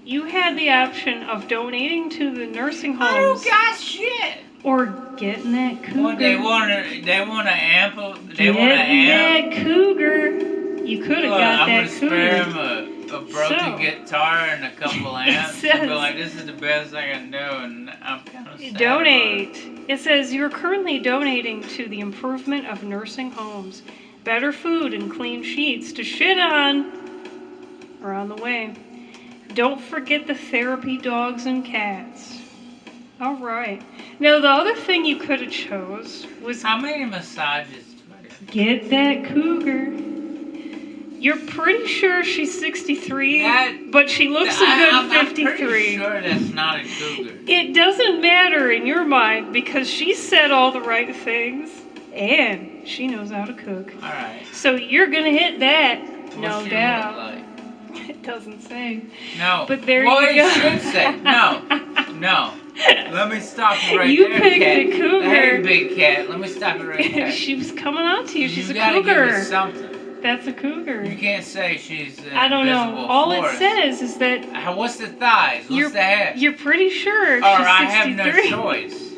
You had the option of donating to the nursing homes. I don't got shit. Or getting that cougar. Well, they want to amp. That cougar. You could have got I'm that gonna cougar. spare him a broken guitar and a couple amps. And be like, this is the best I can do, and I'm kind of sad Donate. It says you're currently donating to the improvement of nursing homes. Better food and clean sheets to shit on are on the way. Don't forget the therapy dogs and cats. All right. Now the other thing you could have chose was How many massages do I get get? that cougar. You're pretty sure she's 63, but she looks a good 53. I'm pretty sure that's not a cougar. It doesn't matter in your mind because she said all the right things and she knows how to cook. All right. So you're gonna hit that, no What's she doubt. look like? It doesn't say. No. But there well, you go. It should say no. No. Let me stop you right You there, picked cat. the cougar. Hey, big cat. Let me stop you right there. She was coming on to you. She's a gotta cougar. Give me something. That's a cougar. You can't say she's an I don't know. invisible All force. it says is that What's the thighs? What's the head? you're pretty sure she's Or I 63. have no choice.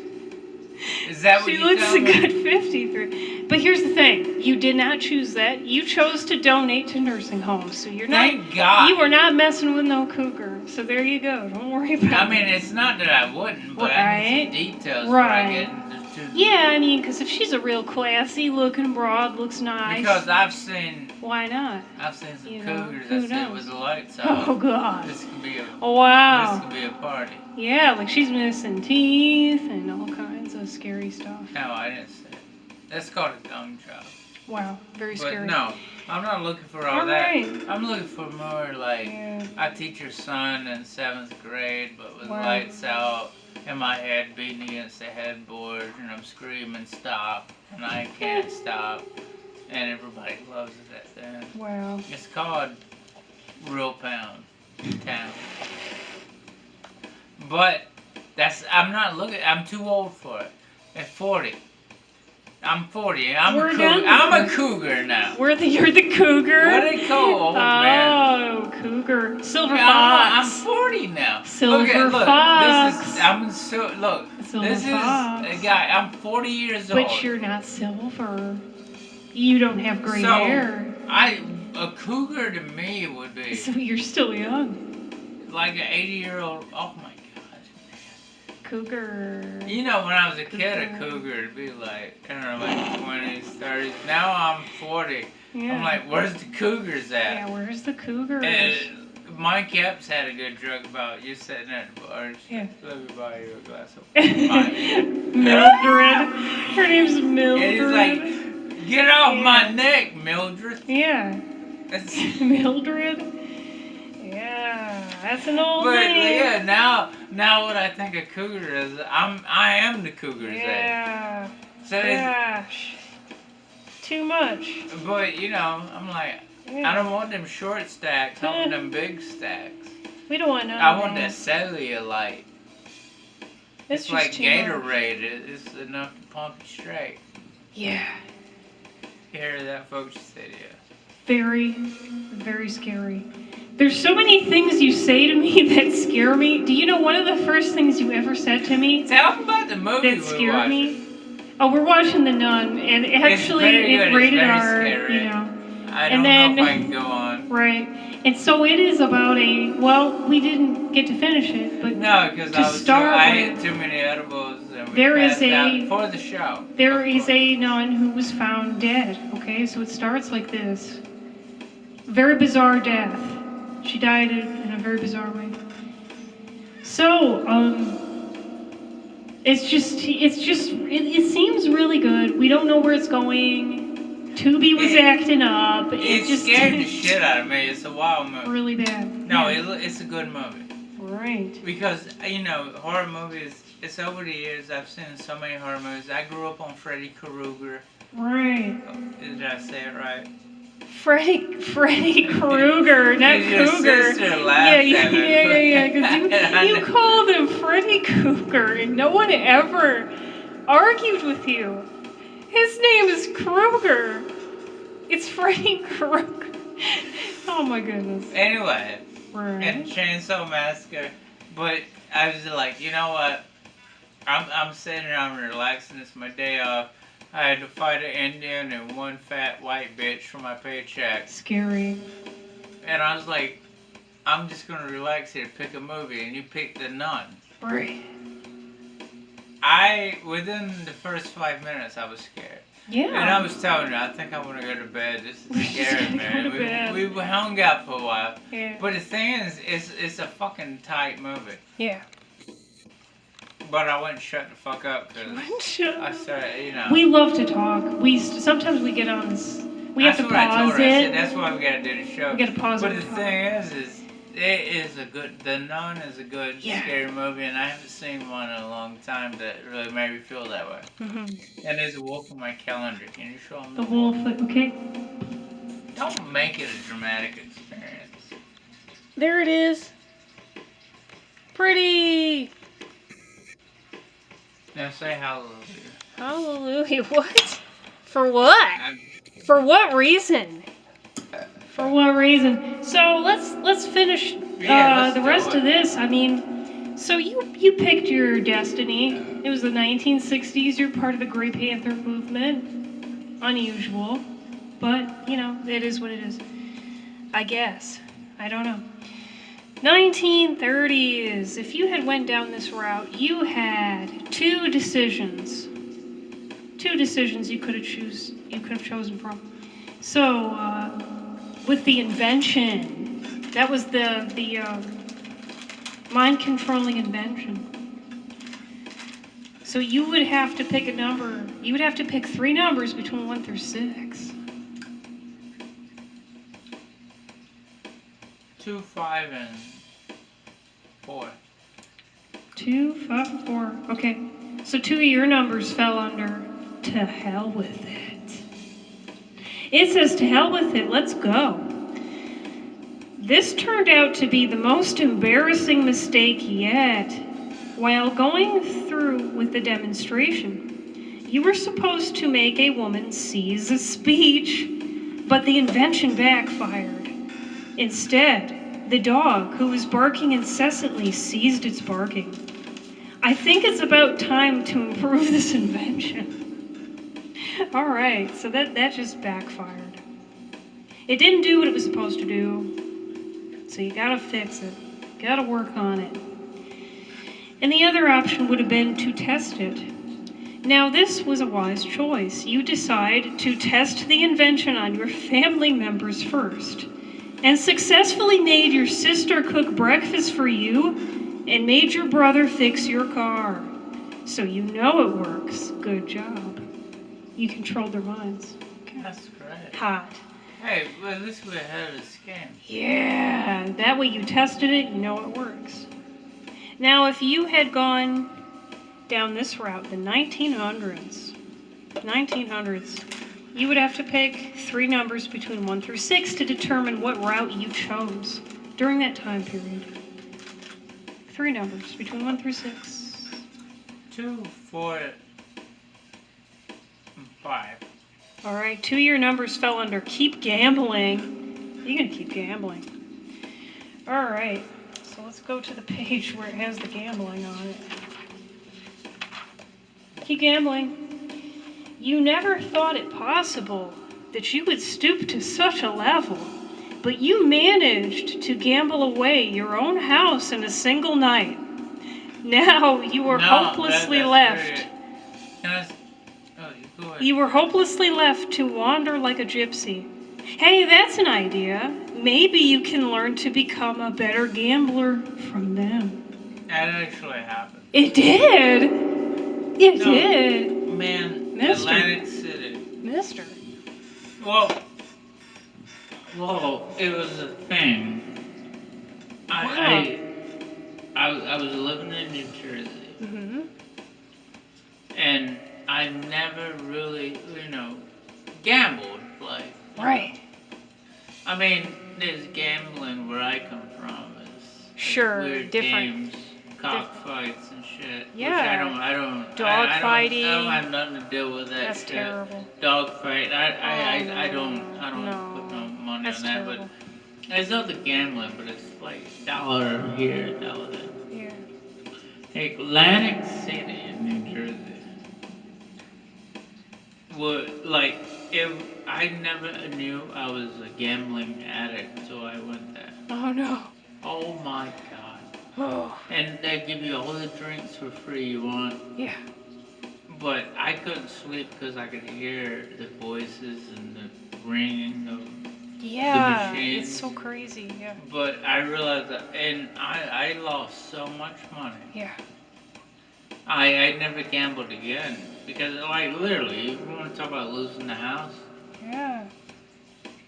Is that what She you looks tell a me? good 53. But here's the thing. You did not choose that. You chose to donate to nursing homes. So you're not. Thank God. You were not messing with no cougar. So there you go. Don't worry about it. I mean, it's not that I wouldn't, but I need some details before I get into Yeah, I mean, because if she's a real classy looking broad, looks nice. Because I've seen Why not? some You know, cougars who that sit knows? with the lights off. Oh, God. This could be a Oh, wow. This could be a party. Yeah, like she's missing teeth and all kinds of scary stuff. No, I didn't say it. That's called a gum job. Wow, very But scary. no, I'm not looking for all that. Right. I'm looking for more like Yeah. I teach your son in 7th grade, but with Wow. lights out and my head beating against the headboard, and I'm screaming stop, and I can't stop, and everybody loves it at the end. Wow. It's called Real Pound Town. But I'm too old for it. At 40. I'm 40. I'm a cougar now. You're the cougar? What do they call old man? Oh, cougar. Silver I'm fox. 40 now. Silver fox. Silver This is fox. a guy. I'm 40 years old. But you're not silver. You don't have gray So, hair. A cougar to me would be So you're still young. like an 80-year-old. Oh my gosh. Cougar. You know, when I was a kid, a cougar would be like, I don't know, like 20s, 30s. Now I'm 40. Yeah. I'm like, where's the cougars at? Yeah, where's the cougar? And Mike Epps had a good joke about you sitting at the bar. Yeah. Let me buy you a glass of wine. Mildred. Her name's Mildred. And he's like, get off my neck, Mildred. Yeah. That's, Mildred. Yeah, that's an old but name. yeah, now what I think a cougar is, I am the cougar's age. Yeah. So Gosh. Too much. but you know, I'm like, Yeah. I don't want them short stacks. I want them big stacks. We don't want none I of want that that. cellulite. It's It's just like too Gatorade. It's enough to pump you straight. Yeah. You hear that, folks? You said yeah. Very, very scary. There's so many things you say to me that scare me. Do you know one of the first things you ever said to me Tell them about the movie that we're scared watching. me? Oh, we're watching The Nun, and actually very good. it's rated It's very R, scary. you know. I And don't then, know if I can go on. right. And so it is about well, we didn't get to finish it, but No, because I ate too many edibles and we there is passed out for the show. There is a nun who was found dead, okay? So it starts like this. Very bizarre death. She died in a very bizarre way. So, it seems really good. We don't know where it's going. Tubi was acting up. It just scared the shit out of me. It's a wild movie. Really bad. No, yeah. it's a good movie. Right. Because, horror movies, it's over the years, I've seen so many horror movies. I grew up on Freddy Krueger. Right. Oh, did I say it right? Freddy Krueger, not your Cougar. Sister laughed Yeah, at it. because you called him Freddy Cougar, and no one ever argued with you. His name is Krueger. It's Freddy Krueger. Oh my goodness. Anyway, right. And Chainsaw Massacre, but I was like, you know what? I'm sitting around relaxing. It's my day off. I had to fight an Indian and one fat white bitch for my paycheck. Scary. And I was like, I'm just gonna relax here, pick a movie, and you picked The Nun. Right. Within the first 5 minutes, I was scared. Yeah. And I was telling her, I think I want to go to bed. This is scary, man. We hung out for a while. Yeah. But the thing is, it's a fucking tight movie. Yeah. But I wouldn't shut the fuck up because I started, We love to talk. Sometimes we get on this. We have to pause it. That's why we gotta do the show. We gotta pause it. But the thing is The Nun is a good scary movie, and I haven't seen one in a long time that really made me feel that way. Mm-hmm. And there's a wolf on my calendar. Can you show them the wolf? Okay. Don't make it a dramatic experience. There it is. Pretty. Now say hallelujah. Hallelujah. What? For what? For what reason? For what reason? So let's finish the rest of this. I mean, so you picked your destiny. It was the 1960s. You're part of the Grey Panther movement. Unusual, but it is what it is. I guess. I don't know. 1930s. If you had went down this route, you had two decisions. Two decisions you could have chosen from. So, with the invention, that was the mind-controlling invention. So you would have to pick a number. You would have to pick three numbers between 1 through 6. 2, 5, and 4. 2, 5, and 4. Okay. So 2 of your numbers fell under to hell with it. It says to hell with it. Let's go. This turned out to be the most embarrassing mistake yet. While going through with the demonstration, you were supposed to make a woman seize a speech, but the invention backfired. Instead, the dog, who was barking incessantly, ceased its barking. I think it's about time to improve this invention. All right, so that just backfired. It didn't do what it was supposed to do, so you gotta fix it. Gotta work on it. And the other option would have been to test it. Now, this was a wise choice. You decide to test the invention on your family members first, and successfully made your sister cook breakfast for you and made your brother fix your car. So you know it works. Good job. You controlled their minds. Okay. That's great. Hot. Hey, well, at least we're ahead of the game. Yeah, that way you tested it, you know it works. Now, if you had gone down this route, the 1900s, You would have to pick 3 numbers between 1 through 6 to determine what route you chose during that time period. 3 numbers between 1 through 6. 2, 4, and 5. All right, 2 of your numbers fell under keep gambling. You can keep gambling. All right, so let's go to the page where it has the gambling on it. Keep gambling. You never thought it possible that you would stoop to such a level, but you managed to gamble away your own house in a single night. Now you are hopelessly left. You were hopelessly left to wander like a gypsy. Hey, that's an idea. Maybe you can learn to become a better gambler from them. That actually happened. It did? It did. Man, Mister. Atlantic City. Mister. Well, it was a thing. I was living in New Jersey. Mm-hmm. And I never really, gambled. Like, Right. I mean, there's gambling where I come from. It's Sure, weird different. games, cockfights and shit. Yeah. Which I don't. Dog fighting. I don't have nothing to do with that. That's shit. terrible. Dog fight. I don't No. put no money That's on that. terrible. But it's not the gambling, but it's like $1 here, $1 there. Yeah. Atlantic City in New Jersey. I never knew I was a gambling addict until I went there. Oh no. Oh my god. Oh. And they give you all the drinks for free you want. Yeah. But I couldn't sleep because I could hear the voices and the ringing of Yeah. the machines. It's so crazy. Yeah. But I realized that, and I lost so much money. Yeah. I never gambled again. Because, literally, you want to talk about losing the house? Yeah.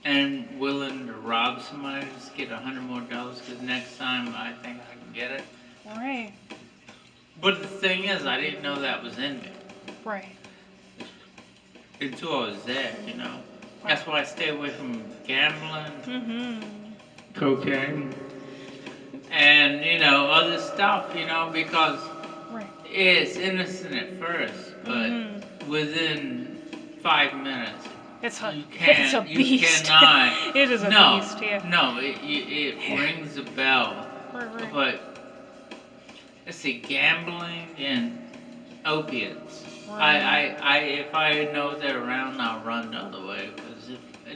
And willing to rob somebody just to get $100 more because next time I think I can get it. Right. But the thing is, I didn't know that was in me. Right. Until I was there, That's why I stay away from gambling, Mm-hmm. cocaine, and, other stuff, because Right. it's innocent at first, but within 5 minutes, It's a you beast. cannot. It is a beast, yeah. No, it rings a bell. Right. But let's see, gambling and opiates. Right. If I know they're around, I'll run the other way because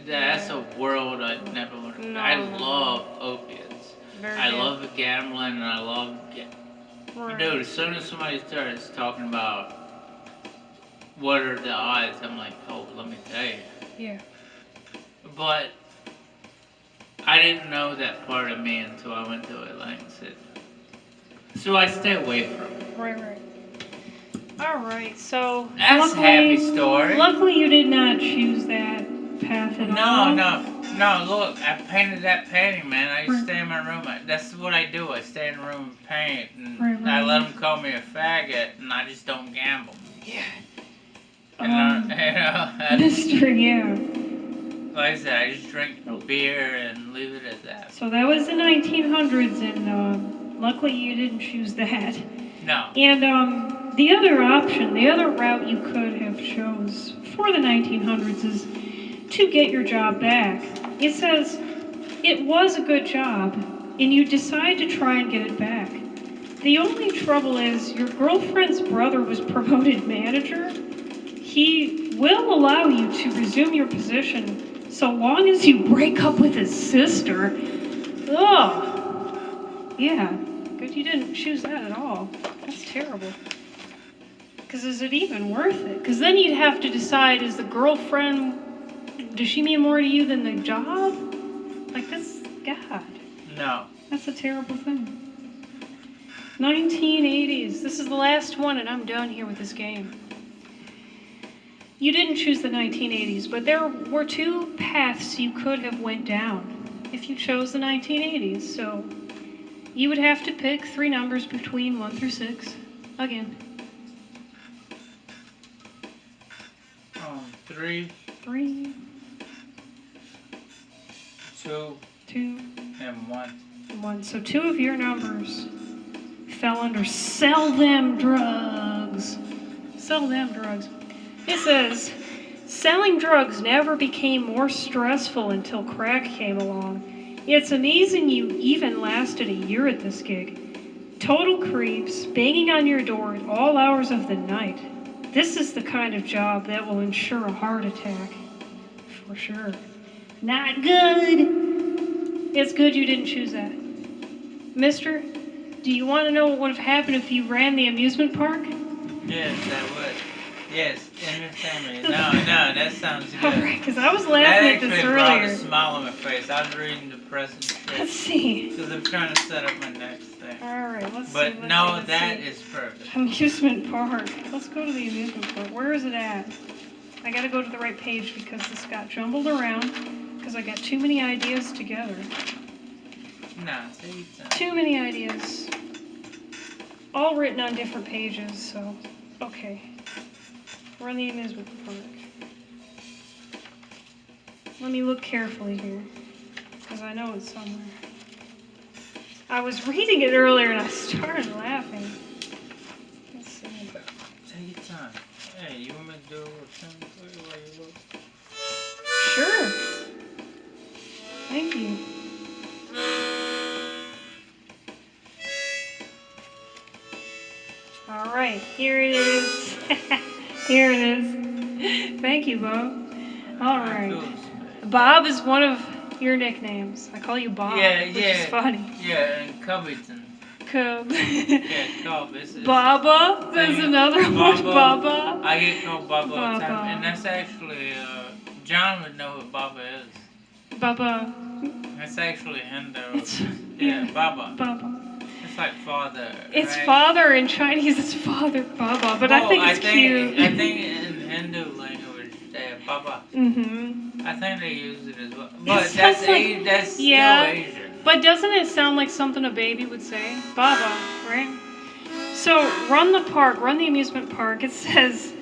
that's a world I never want to. No. I love opiates. I love gambling and I love. Right. Dude, as soon as somebody starts talking about what are the odds, I'm like, oh, let me tell you. Yeah. But I didn't know that part of me until I went to Atlantic City. So I stay away from it. Right. All right, so That's a happy story. Luckily, you did not choose that path at all. No, look, I painted that painting, man. I used to stay in my room. That's what I do. I stay in the room and paint. And I let them call me a faggot, and I just don't gamble. Yeah. Mister, yeah. Like I said, I just drink beer and leave it at that. So that was the 1900s, and luckily you didn't choose that. No. And the other option, the other route you could have chose for the 1900s is to get your job back. It says it was a good job, and you decide to try and get it back. The only trouble is your girlfriend's brother was promoted manager. He will allow you to resume your position so long as you break up with his sister. Ugh. Yeah, good you didn't choose that at all. That's terrible. Because is it even worth it? Because then you'd have to decide, is the girlfriend, does she mean more to you than the job? Like, that's, God. No. That's a terrible thing. 1980s. This is the last one, and I'm done here with this game. You didn't choose the 1980s, but there were 2 paths you could have went down if you chose the 1980s. So you would have to pick 3 numbers between 1 through 6. Again. 3, 3, 2 2, and 1. and 1. So 2 of your numbers fell under sell them drugs. Sell them drugs. It says, selling drugs never became more stressful until crack came along. It's amazing you even lasted a year at this gig. Total creeps, banging on your door at all hours of the night. This is the kind of job that will ensure a heart attack. For sure. Not good. It's good you didn't choose that. Mister, do you want to know what would have happened if you ran the amusement park? Yes, that would. Yes, in your family. No, that sounds good. Alright, because I was laughing at this That actually brought a earlier. smile on my face. I was reading the present Let's see. because I'm trying to set up my next thing. Alright, let's see. But no, that is perfect. Amusement park. Let's go to the amusement park. Where is it at? I gotta go to the right page because this got jumbled around because I got too many ideas together. Nah, see, Too many ideas. All written on different pages, so okay. Run the amusement park. Let me look carefully here because I know it's somewhere. I was reading it earlier and I started laughing. Let's see. take your time. Hey, you want me to do a thing for you while you look? Sure. Thank you. All right, here it is. Here it is. Thank you, Bob. All right. Bob is one of your nicknames. I call you Bob, which is funny. Yeah, and Covington. Cub. Yeah, Cub. Baba. There's another one. Baba. I get called Baba all the time, Baba. and that's actually John would know what Baba is. Baba. That's actually Hindu. Yeah, Baba. Baba. It's like father. It's right? father in Chinese. It's father, Baba. But I think it's cute. I think in Hindu language, Baba. Mm-hmm. I think they use it as well. But that's still Asian. But doesn't it sound like something a baby would say? Baba, right? So run the amusement park. It says,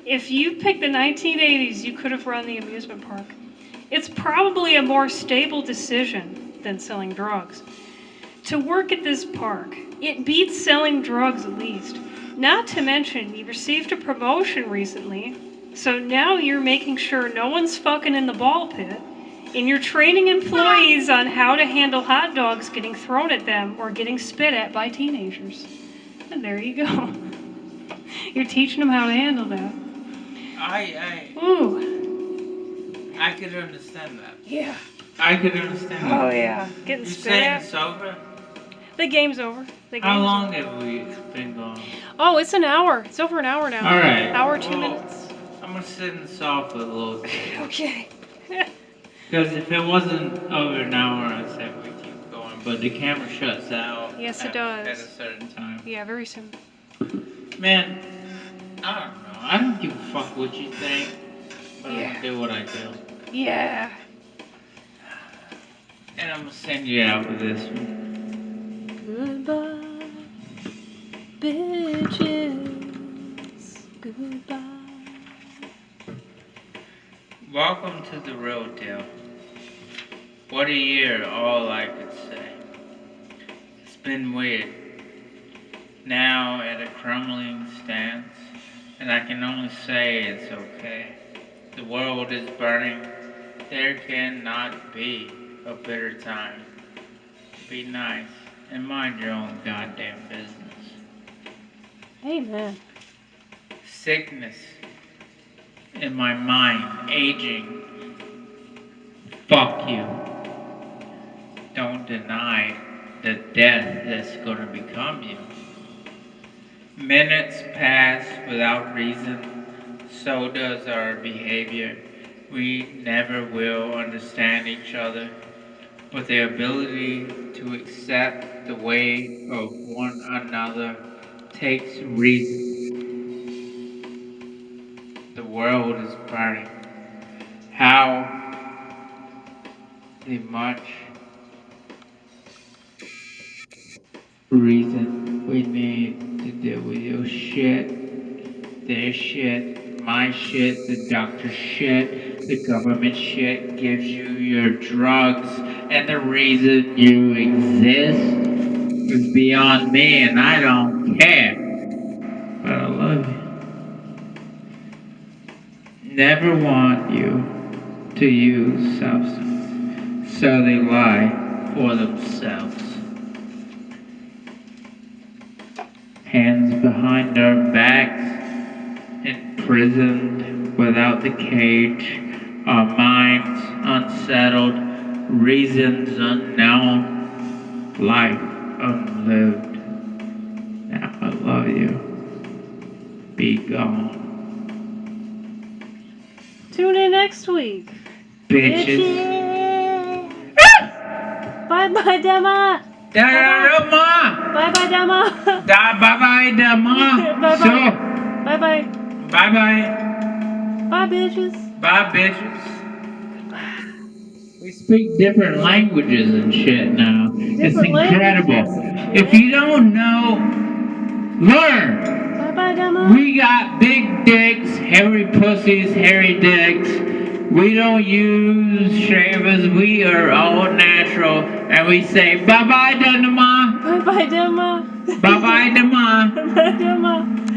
if you picked the 1980s, you could have run the amusement park. It's probably a more stable decision than selling drugs. To work at this park, it beats selling drugs at least. Not to mention, you received a promotion recently, so now you're making sure no one's fucking in the ball pit, and you're training employees on how to handle hot dogs getting thrown at them or getting spit at by teenagers. And there you go. You're teaching them how to handle that. Ooh. I could understand that. Yeah. I could understand that. Oh, yeah. Getting spit at. It's over? The game's over. How long have we been going? Oh, it's an hour. It's over an hour now. All right. Hour, 2 minutes. I'm going to sit in soft for a little bit. Okay. Because if it wasn't over an hour, I'd say we keep going. But the camera shuts out. Yes, it does. At a certain time. Yeah, very soon. Man, I don't know. I don't give a fuck what you think. But I'm going to do what I do. Yeah. And I'm going to send you out with this one. Goodbye, bitches. Goodbye. Welcome to the real deal. What a year, all I could say. It's been weird. Now at a crumbling stance, and I can only say it's okay. The world is burning. There cannot be a better time. Be nice and mind your own goddamn business. Amen. Sickness in my mind, aging. Fuck you. Don't deny the death that's gonna become you. Minutes pass without reason, so does our behavior. We never will understand each other, but the ability to accept the way of one another takes reason. The world is burning. How much reason we need to deal with your shit, their shit, my shit, the doctor shit, the government shit gives you your drugs, and the reason you exist is beyond me, and I don't care. But I love you. Never want you to use substance, so they lie for themselves. Hands behind our backs, imprisoned without the cage, our minds unsettled, reasons unknown, life unlived. Now I love you. Be gone. Tune in next week. Bitches. Bye bye, Dema. Da-da-da-ma. Bye bye, Dema. Da-bye-bye, da-ma. Bye bye. So, Bye bye. bye-bye. Bye, bitches. Bye, bitches. We speak different languages and shit now. It's incredible. If you don't know, learn. Bye bye, Dema. We got big dicks, hairy pussies, hairy dicks. We don't use shavers. We are all natural. And we say, bye-bye, Dema. Bye bye, Dema. Bye-bye, Dema. Bye, Dema.